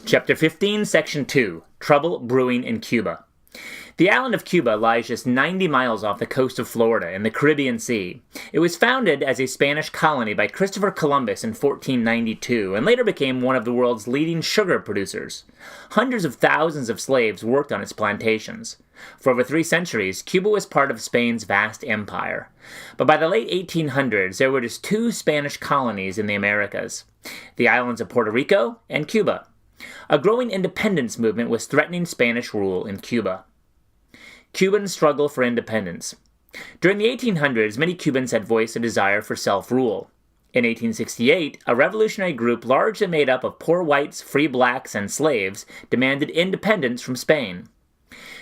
Chapter 15, Section 2, Trouble Brewing in Cuba. The island of Cuba lies just 90 miles off the coast of Florida in the Caribbean Sea. It was founded as a Spanish colony by Christopher Columbus in 1492 and later became one of the world's leading sugar producers. Hundreds of thousands of slaves worked on its plantations. For over 3 centuries, Cuba was part of Spain's vast empire. But by the late 1800s, there were just 2 Spanish colonies in the Americas, the islands of Puerto Rico and Cuba. A growing independence movement was threatening Spanish rule in Cuba. Cuban struggle for independence. During the 1800s, many Cubans had voiced a desire for self-rule. In 1868, a revolutionary group largely made up of poor whites, free blacks, and slaves demanded independence from Spain,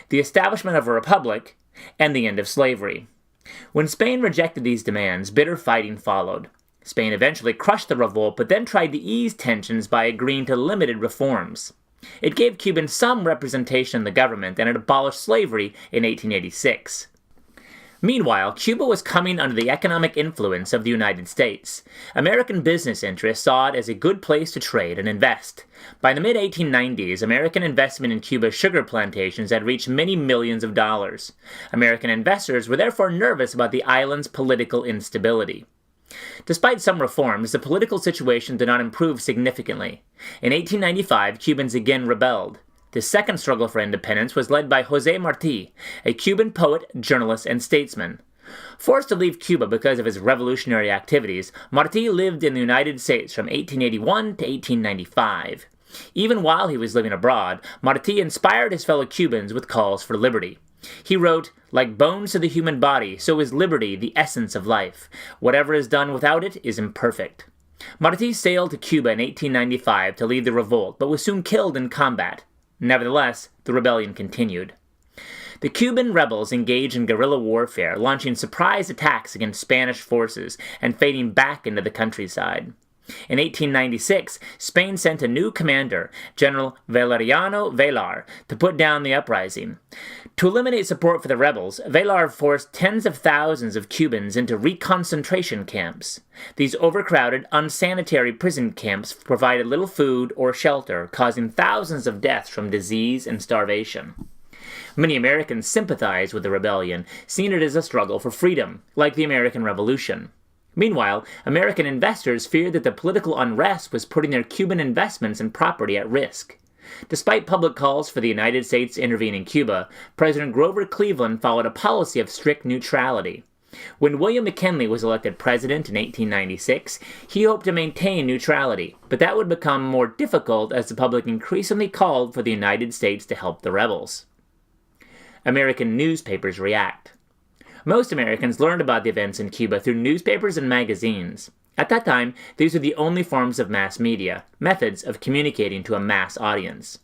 the establishment of a republic, and the end of slavery. When Spain rejected these demands, bitter fighting followed. Spain eventually crushed the revolt, but then tried to ease tensions by agreeing to limited reforms. It gave Cubans some representation in the government, and it abolished slavery in 1886. Meanwhile, Cuba was coming under the economic influence of the United States. American business interests saw it as a good place to trade and invest. By the mid-1890s, American investment in Cuba's sugar plantations had reached many millions of dollars. American investors were therefore nervous about the island's political instability. Despite some reforms, the political situation did not improve significantly. In 1895, Cubans again rebelled. The second struggle for independence was led by José Marti, a Cuban poet, journalist, and statesman. Forced to leave Cuba because of his revolutionary activities, Marti lived in the United States from 1881 to 1895. Even while he was living abroad, Marti inspired his fellow Cubans with calls for liberty. He wrote, "Like bones to the human body, so is liberty the essence of life. Whatever is done without it is imperfect." Marti sailed to Cuba in 1895 to lead the revolt, but was soon killed in combat. Nevertheless, the rebellion continued. The Cuban rebels engaged in guerrilla warfare, launching surprise attacks against Spanish forces and fading back into the countryside. In 1896, Spain sent a new commander, General Valeriano Velar, to put down the uprising. To eliminate support for the rebels, Velar forced tens of thousands of Cubans into reconcentration camps. These overcrowded, unsanitary prison camps provided little food or shelter, causing thousands of deaths from disease and starvation. Many Americans sympathized with the rebellion, seeing it as a struggle for freedom, like the American Revolution. Meanwhile, American investors feared that the political unrest was putting their Cuban investments and property at risk. Despite public calls for the United States to intervene in Cuba, President Grover Cleveland followed a policy of strict neutrality. When William McKinley was elected president in 1896, he hoped to maintain neutrality, but that would become more difficult as the public increasingly called for the United States to help the rebels. American newspapers react. Most Americans learned about the events in Cuba through newspapers and magazines. At that time, these were the only forms of mass media, methods of communicating to a mass audience.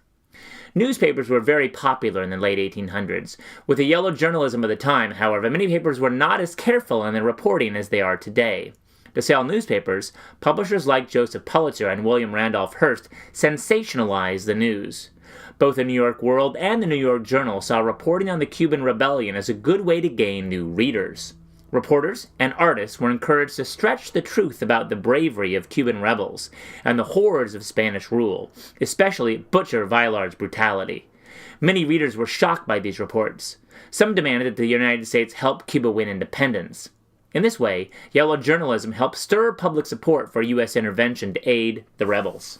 Newspapers were very popular in the late 1800s. With the yellow journalism of the time, however, many papers were not as careful in their reporting as they are today. To sell newspapers, publishers like Joseph Pulitzer and William Randolph Hearst sensationalized the news. Both the New York World and the New York Journal saw reporting on the Cuban Rebellion as a good way to gain new readers. Reporters and artists were encouraged to stretch the truth about the bravery of Cuban rebels and the horrors of Spanish rule, especially Butcher Vilar's brutality. Many readers were shocked by these reports. Some demanded that the United States help Cuba win independence. In this way, yellow journalism helped stir public support for U.S. intervention to aid the rebels.